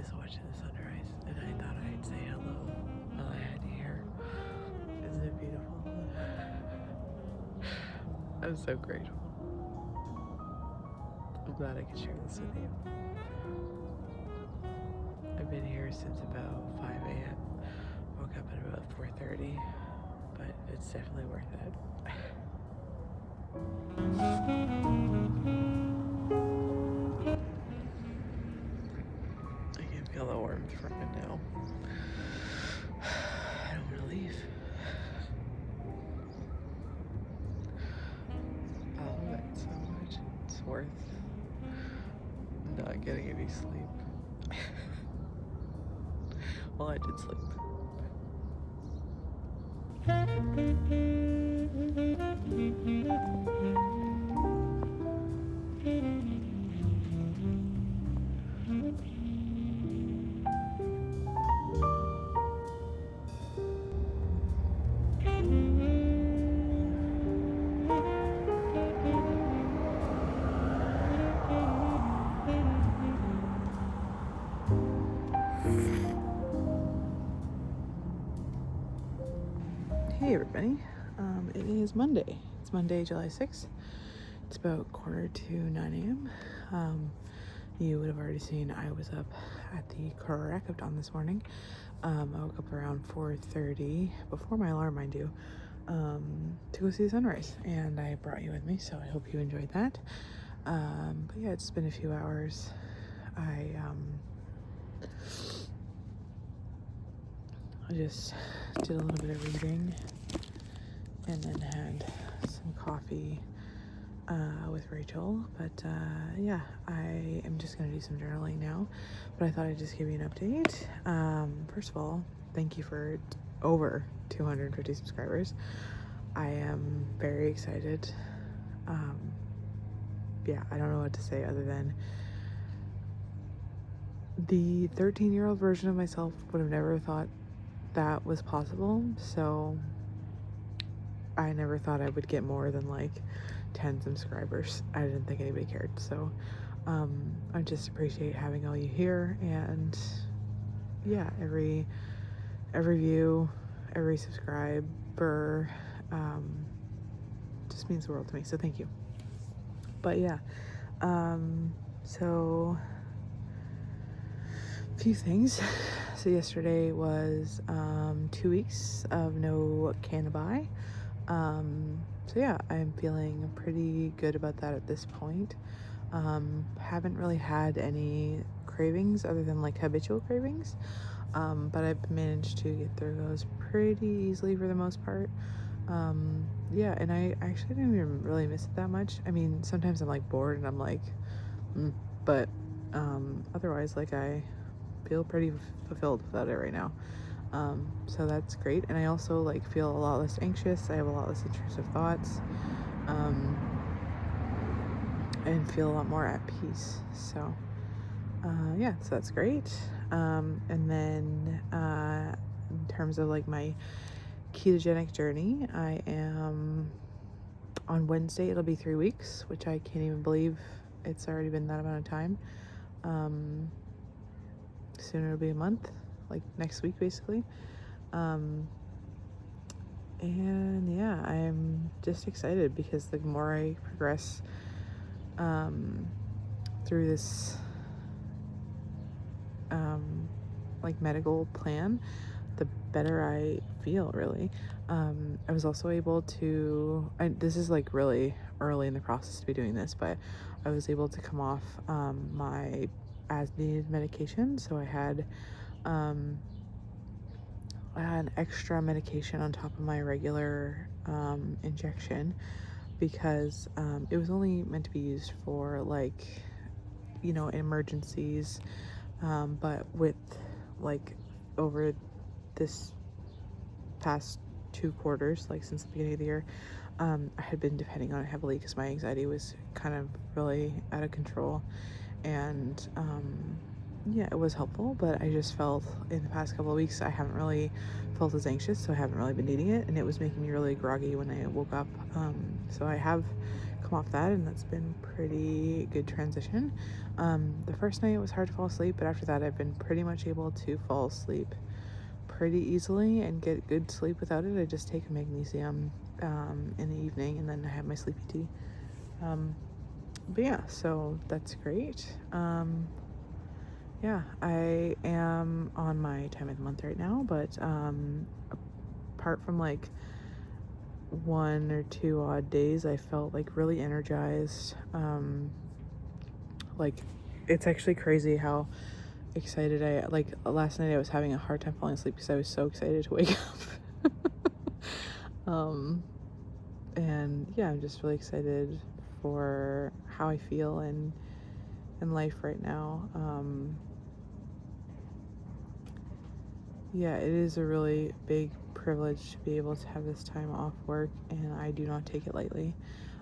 just watching the sunrise, and I thought I'd say hello while I had you here. Isn't it beautiful? I'm so grateful. I'm glad I could share this with you. I've been here since about 5 a.m. Woke up at about 4:30, but it's definitely worth it. I can feel the warmth from it now. I don't want to leave. I love it so much. It's worth not getting any sleep. Well, I did sleep. Hey everybody, it is Monday. It's Monday, July 6th. It's about 8:45 a.m. You would have already seen I was up at the crack of dawn this morning. I woke up around 4:30, before my alarm, mind you, to go see the sunrise, and I brought you with me, so I hope you enjoyed that. But yeah, it's been a few hours. I just did a little bit of reading and then had some coffee with Rachel, but yeah, I am just gonna do some journaling now, but I thought I'd just give you an update. First of all, thank you for over 250 subscribers. I am very excited. Yeah, I don't know what to say other than the 13-year-old version of myself would have never thought that was possible, so I never thought I would get more than like 10 subscribers. I didn't think anybody cared, so I just appreciate having all you here, and yeah, every view, every subscriber just means the world to me, so thank you. But yeah, so a few things. So yesterday was 2 weeks of no cannabis. So yeah, I'm feeling pretty good about that at this point. Haven't really had any cravings other than like habitual cravings, but I've managed to get through those pretty easily for the most part. Yeah, and I actually didn't even really miss it that much. I mean, sometimes I'm like bored and I'm like, but otherwise, like, I feel pretty fulfilled without it right now. So that's great. And I also like feel a lot less anxious. I have a lot less intrusive thoughts, and feel a lot more at peace. So yeah, so that's great. And then in terms of like my ketogenic journey, I am on Wednesday, it'll be 3 weeks, which I can't even believe it's already been that amount of time. Soon it'll be a month, like next week basically. And yeah, I'm just excited because the more I progress through this like medical plan, the better I feel, really. I was also able to, this is like really early in the process to be doing this, but I was able to come off my as needed medication. So I had an extra medication on top of my regular injection, because it was only meant to be used for like, you know, emergencies, but with like over this past 2 quarters, like since the beginning of the year, I had been depending on it heavily because my anxiety was kind of really out of control, and yeah, it was helpful, but I just felt in the past couple of weeks I haven't really felt as anxious, so I haven't really been needing it, and it was making me really groggy when I woke up. So I have come off that, and that's been pretty good transition. The first night it was hard to fall asleep, but after that I've been pretty much able to fall asleep pretty easily and get good sleep without it. I just take a magnesium in the evening, and then I have my sleepy tea. But yeah, so that's great. Yeah, I am on my time of the month right now, but apart from like 1 or 2 odd days, I felt like really energized. Like, it's actually crazy how excited like last night I was having a hard time falling asleep because I was so excited to wake up. And yeah, I'm just really excited for how I feel in life right now. Yeah, it is a really big privilege to be able to have this time off work, and I do not take it lightly.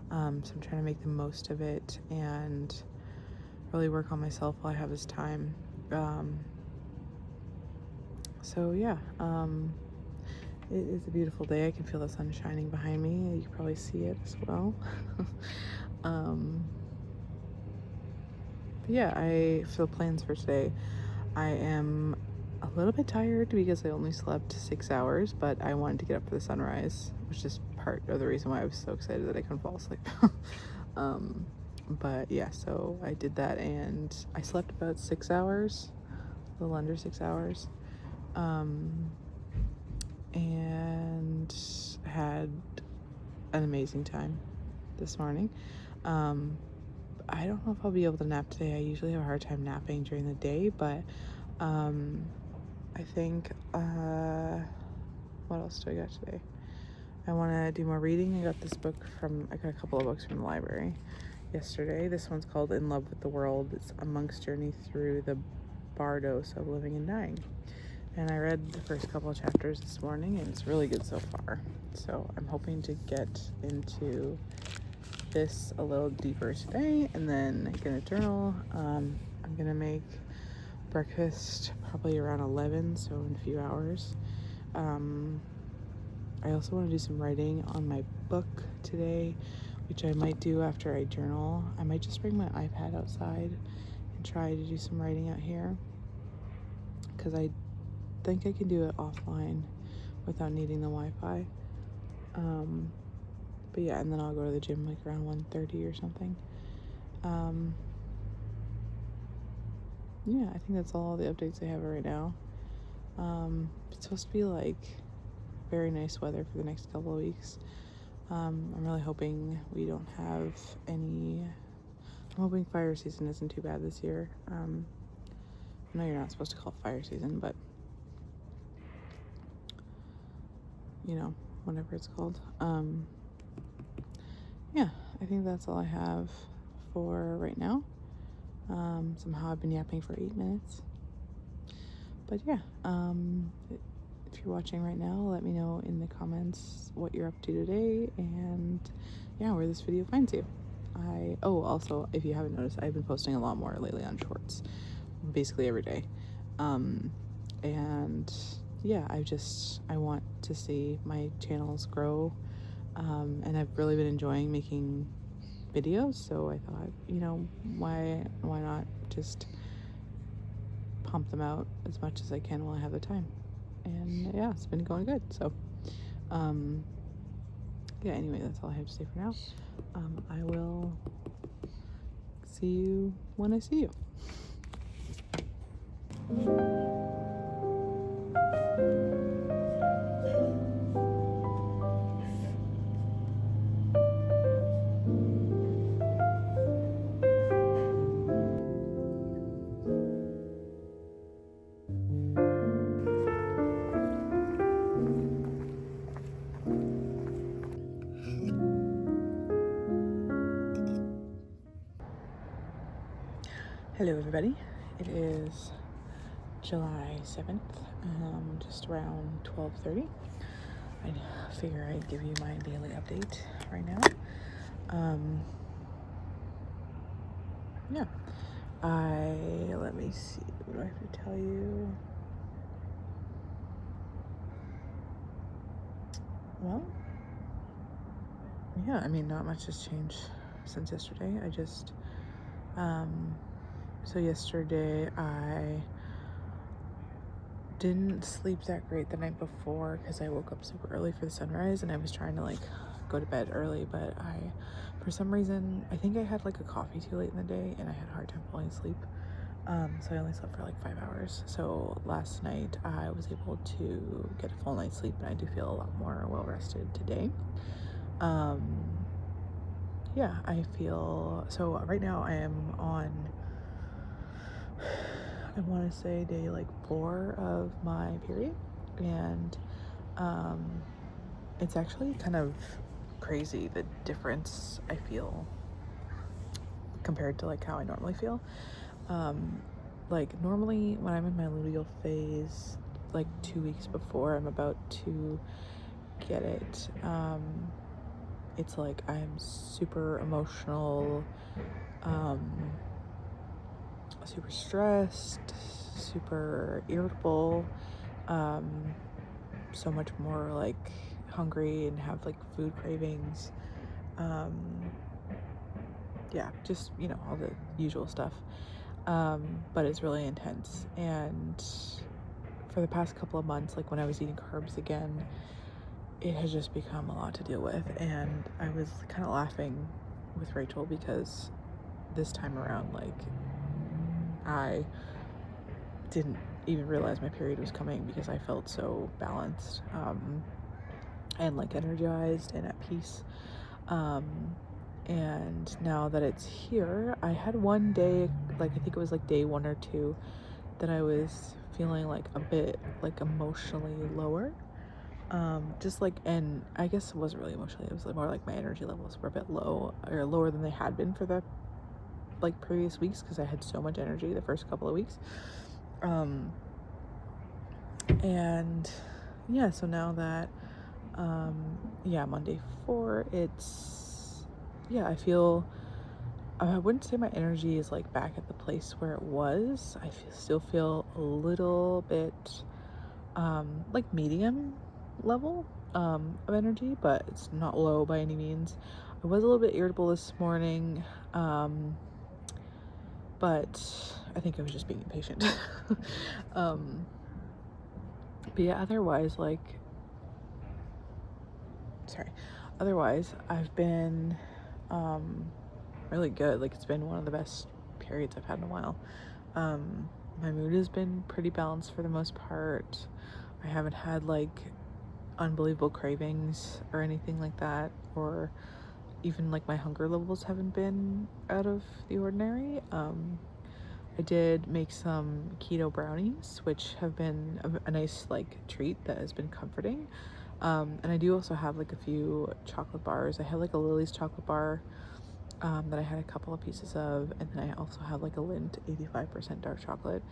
So I'm trying to make the most of it and really work on myself while I have this time. So yeah, it is a beautiful day. I can feel the sun shining behind me. You can probably see it as well. But yeah, so plans for today. I am a little bit tired because I only slept 6 hours, but I wanted to get up for the sunrise, which is part of the reason why I was so excited that I couldn't fall asleep. But yeah, so I did that, and I slept about 6 hours, a little under 6 hours, and had an amazing time this morning. I don't know if I'll be able to nap today. I usually have a hard time napping during the day, but I think, what else do I got today? I want to do more reading. I got a couple of books from the library yesterday. This one's called In Love with the World. It's a monk's journey through the bardos of living and dying. And I read the first couple of chapters this morning, and it's really good so far. So I'm hoping to get into this a little deeper today, and then gonna journal. I'm gonna make breakfast probably around 11, so in a few hours. I also want to do some writing on my book today, which I might do after I journal. I might just bring my iPad outside and try to do some writing out here, because I think I can do it offline without needing the Wi-Fi. But yeah, and then I'll go to the gym like around 1:30 or something. Yeah, I think that's all the updates I have right now. It's supposed to be like very nice weather for the next couple of weeks. I'm really hoping we don't have any. I'm hoping fire season isn't too bad this year. I know you're not supposed to call it fire season, but you know, whatever it's called. Yeah, I think that's all I have for right now. Somehow I've been yapping for 8 minutes. But yeah, if you're watching right now, let me know in the comments what you're up to today, and yeah, where this video finds you. Also, if you haven't noticed, I've been posting a lot more lately on shorts, basically every day. And yeah, I want to see my channels grow, and I've really been enjoying making videos, so I thought, why not just pump them out as much as I can while I have the time. And yeah, it's been going good. So yeah, anyway, that's all I have to say for now. I will see you when I see you. Hello everybody, it is July 7th, just around 12:30. I figure I'd give you my daily update right now. Yeah, let me see, what do I have to tell you? Well, yeah, I mean, not much has changed since yesterday. So yesterday I didn't sleep that great the night before because I woke up super early for the sunrise, and I was trying to like go to bed early, but for some reason, I think I had like a coffee too late in the day and I had a hard time falling asleep. So I only slept for like 5 hours. So last night I was able to get a full night's sleep, and I do feel a lot more well rested today. Yeah, I feel so right now I am on, I want to say day like 4 of my period, and it's actually kind of crazy the difference I feel compared to like how I normally feel. Like normally when I'm in my luteal phase, like 2 weeks before I'm about to get it, it's like I'm super emotional, super stressed, super irritable, so much more like hungry and have like food cravings. Yeah, just, you know, all the usual stuff. But it's really intense. And for the past couple of months, like when I was eating carbs again, it has just become a lot to deal with. And I was kind of laughing with Rachel because this time around, like, I didn't even realize my period was coming because I felt so balanced, and like energized and at peace. And now that it's here, I had one day, like I think it was like day 1 or 2, that I was feeling like a bit like emotionally lower. Just like, and I guess it wasn't really emotionally, it was like more like my energy levels were a bit low, or lower than they had been for the like previous weeks, because I had so much energy the first couple of weeks. And yeah, so now that I'm on day 4, I feel, I wouldn't say my energy is like back at the place where it was. Still feel a little bit like medium level of energy, but it's not low by any means. I was a little bit irritable this morning, but I think I was just being impatient. But yeah, otherwise I've been really good. Like, it's been one of the best periods I've had in a while. My mood has been pretty balanced for the most part. I haven't had like unbelievable cravings or anything like that, or even like my hunger levels haven't been out of the ordinary. I did make some keto brownies, which have been a nice like treat that has been comforting. And I do also have like a few chocolate bars. I have like a Lily's chocolate bar that I had a couple of pieces of, and then I also have like a Lindt 85% dark chocolate,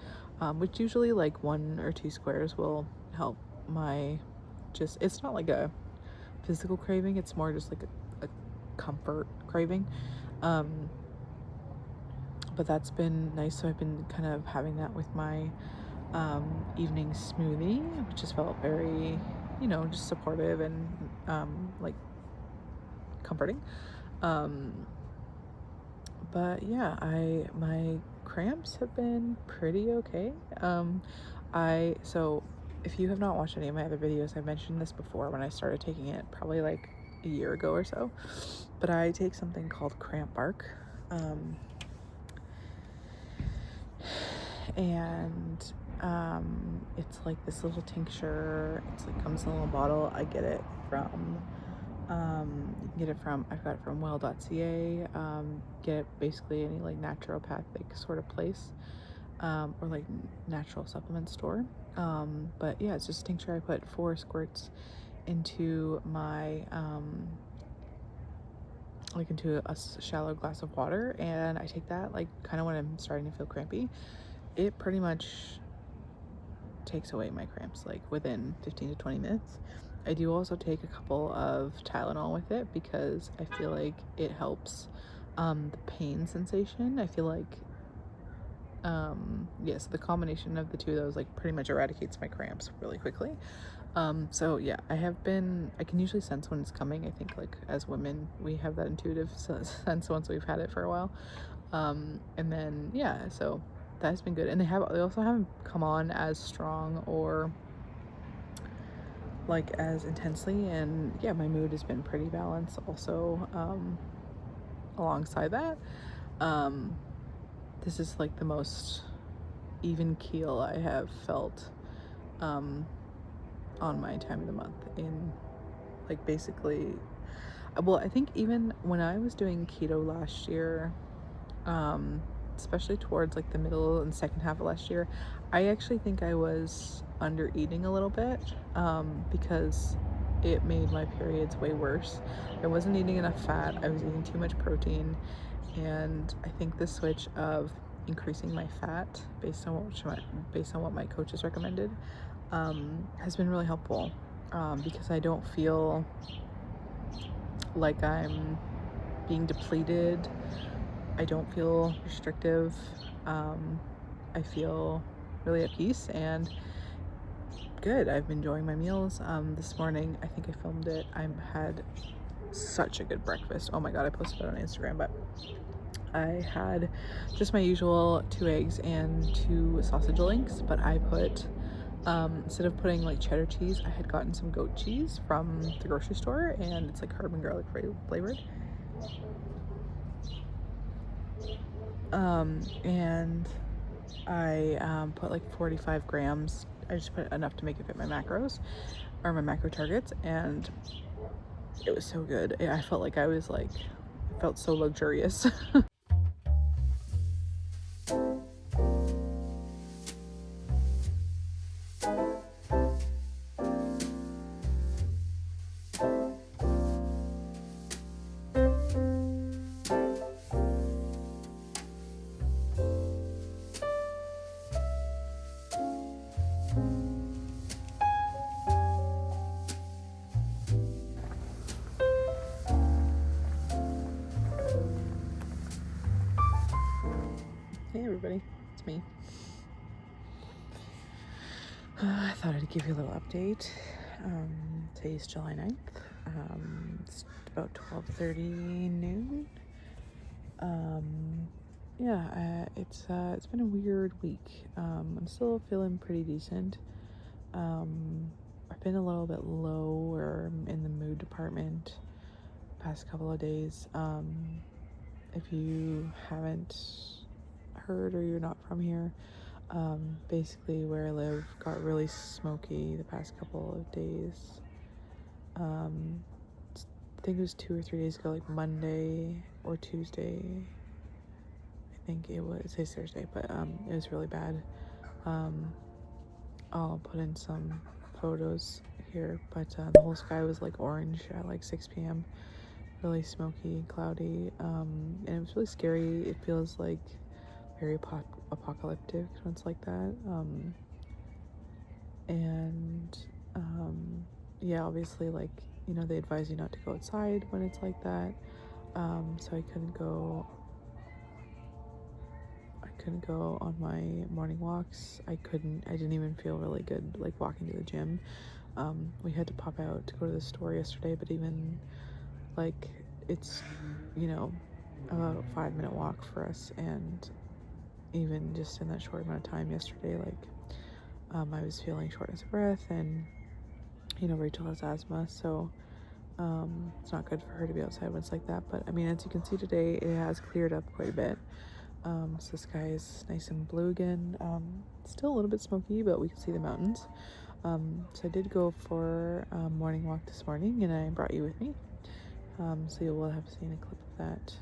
which usually like 1 or 2 squares will help my, just, it's not like a physical craving, it's more just like a comfort craving. But that's been nice. So I've been kind of having that with my evening smoothie, which just felt very, you know, just supportive and like comforting. But yeah, my cramps have been pretty okay. So if you have not watched any of my other videos, I mentioned this before when I started taking it, probably like a year ago or so, but I take something called cramp bark. And it's like this little tincture. It's like comes in a little bottle. I get it from you can get it from, I've got it from well.ca. Get it basically any like naturopathic sort of place, or like natural supplement store. But yeah, it's just a tincture. I put 4 squirts into my like into a shallow glass of water, and I take that like kind of when I'm starting to feel crampy. It pretty much takes away my cramps like within 15 to 20 minutes. I do also take a couple of Tylenol with it because I feel like it helps the pain sensation. I feel like yes, the combination of the two of those like pretty much eradicates my cramps really quickly. So yeah, I can usually sense when it's coming. I think like as women, we have that intuitive sense once we've had it for a while. And then, yeah, so that has been good. And they also haven't come on as strong or like as intensely. And yeah, my mood has been pretty balanced also, alongside that. This is like the most even keel I have felt, on my time of the month in like basically, well, I think even when I was doing keto last year, especially towards like the middle and second half of last year, I actually think I was under eating a little bit, because it made my periods way worse. I wasn't eating enough fat, I was eating too much protein, and I think the switch of increasing my fat based on what my coaches recommended, has been really helpful, because I don't feel like I'm being depleted. I don't feel restrictive. I feel really at peace and good. I've been enjoying my meals. This morning, I think I filmed it. I had such a good breakfast. Oh my God, I posted it on Instagram, but I had just my usual 2 eggs and 2 sausage links, but I put, instead of putting like cheddar cheese, I had gotten some goat cheese from the grocery store, and it's like herb and garlic flavored. And I put like 45 grams. I just put enough to make it fit my macros or my macro targets, and it was so good. I felt like I felt so luxurious. Hey everybody, it's me. I thought I'd give you a little update. Today's July 9th. It's about 12:30 noon. It's been a weird week. I'm still feeling pretty decent. I've been a little bit lower in the mood department past couple of days. If you haven't heard or you're not from here, basically where I live got really smoky the past couple of days. I think it was 2 or 3 days ago, like Monday or Tuesday. I think it was, today's Thursday, but it was really bad. I'll put in some photos here, but the whole sky was like orange at like 6 p.m. Really smoky, cloudy, and it was really scary. It feels like very apocalyptic when it's like that. Yeah, obviously, like, you know, they advise you not to go outside when it's like that. So I couldn't go on my morning walks. I didn't even feel really good like walking to the gym. We had to pop out to go to the store yesterday, but even like it's, you know, about a 5-minute walk for us, and even just in that short amount of time yesterday, like, I was feeling shortness of breath, and you know, Rachel has asthma, so it's not good for her to be outside when it's like that. But I mean, as you can see today, it has cleared up quite a bit. So the sky is nice and blue again. Still a little bit smoky, but we can see the mountains. So I did go for a morning walk this morning, and I brought you with me. So you will have seen a clip of that.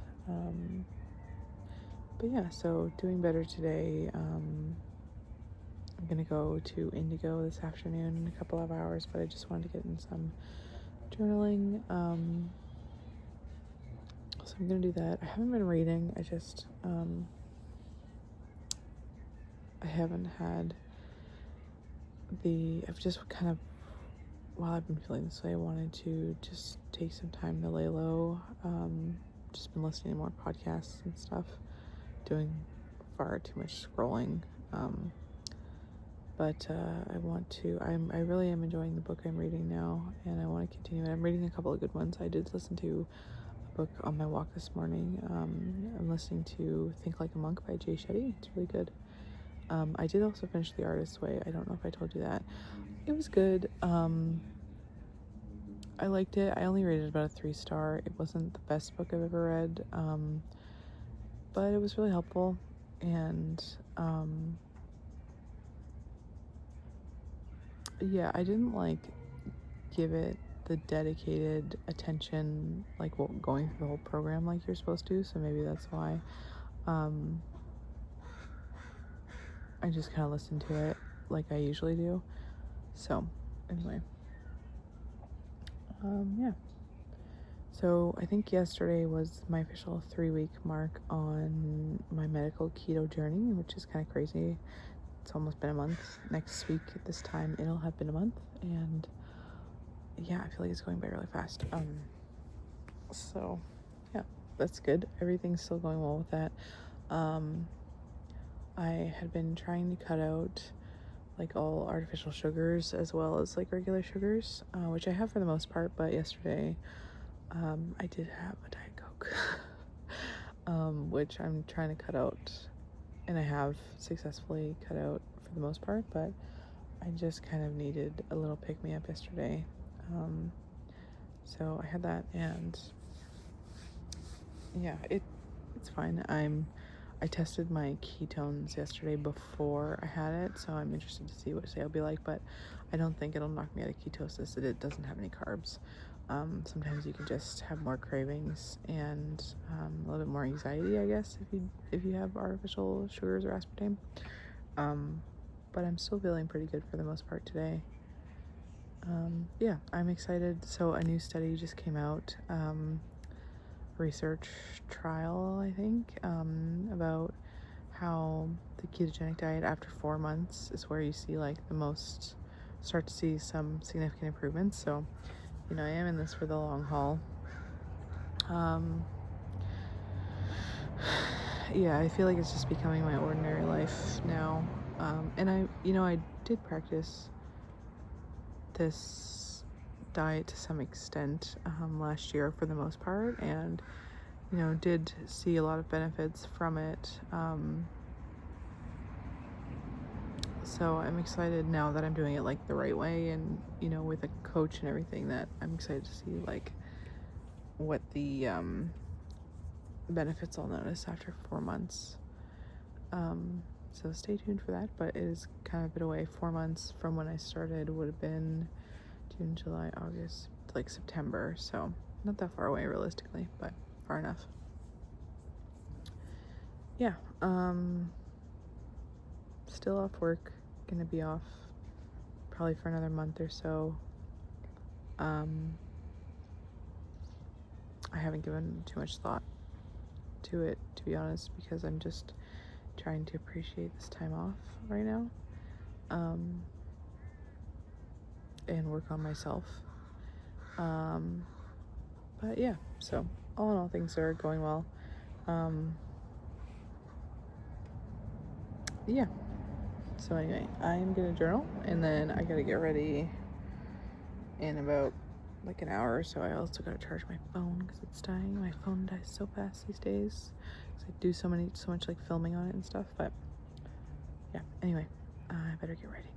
But yeah, so doing better today. I'm gonna go to Indigo this afternoon in a couple of hours, but I just wanted to get in some journaling. So I'm gonna do that. I haven't been reading. I haven't had I've just kind of, while I've been feeling this way, I wanted to just take some time to lay low. Just been listening to more podcasts and stuff, doing far too much scrolling. but I really am enjoying the book I'm reading now, and I want to continue it. I'm reading a couple of good ones. I did listen to a book on my walk this morning. I'm listening to Think Like a Monk by Jay Shetty. It's really good. I did also finish The Artist's Way. I don't know if I told you that. It was good. I liked it. I only rated it about a 3-star. It wasn't the best book I've ever read, but it was really helpful, and yeah, I didn't give it the dedicated attention going through the whole program like you're supposed to, so maybe that's why. I just kind of listened to it like I usually do. So anyway, yeah. So I think yesterday was my official 3-week mark on my medical keto journey, which is kind of crazy. It's almost been a month. Next week at this time, it'll have been a month, and yeah, I feel like it's going by really fast. So yeah, that's good. Everything's still going well with that. I had been trying to cut out all artificial sugars as well as regular sugars, which I have for the most part, but yesterday I did have a Diet Coke, which I'm trying to cut out, and I have successfully cut out for the most part, but I just kind of needed a little pick-me-up yesterday. So I had that, and yeah, it's fine. I tested my ketones yesterday before I had it, so I'm interested to see what it'll be like, but I don't think it'll knock me out of ketosis. It doesn't have any carbs. Sometimes you can just have more cravings and a little bit more anxiety, I guess, if you have artificial sugars or aspartame. But I'm still feeling pretty good for the most part today. Yeah, I'm excited. So a new study just came out, research trial, I think, about how the ketogenic diet after 4 months is where you see start to see some significant improvements. So, I am in this for the long haul. Yeah, I feel like it's just becoming my ordinary life now. And I did practice this diet to some extent last year for the most part, and did see a lot of benefits from it. So I'm excited now that I'm doing it the right way, and with a coach and everything, that I'm excited to see what the benefits I'll notice after 4 months. So stay tuned for that, but it is kind of a bit away. 4 months from when I started would have been June, July, August, September, so not that far away realistically, but far enough. Yeah, still off work, gonna be off probably for another month or so. I haven't given too much thought to it, to be honest, because I'm just trying to appreciate this time off right now, and work on myself. But yeah, so all in all, things are going well. Yeah, so anyway, I'm gonna journal, and then I gotta get ready in about an hour or so. I also gotta charge my phone because it's dying. My phone dies so fast these days because I do so much filming on it and stuff. But yeah, anyway, I better get ready.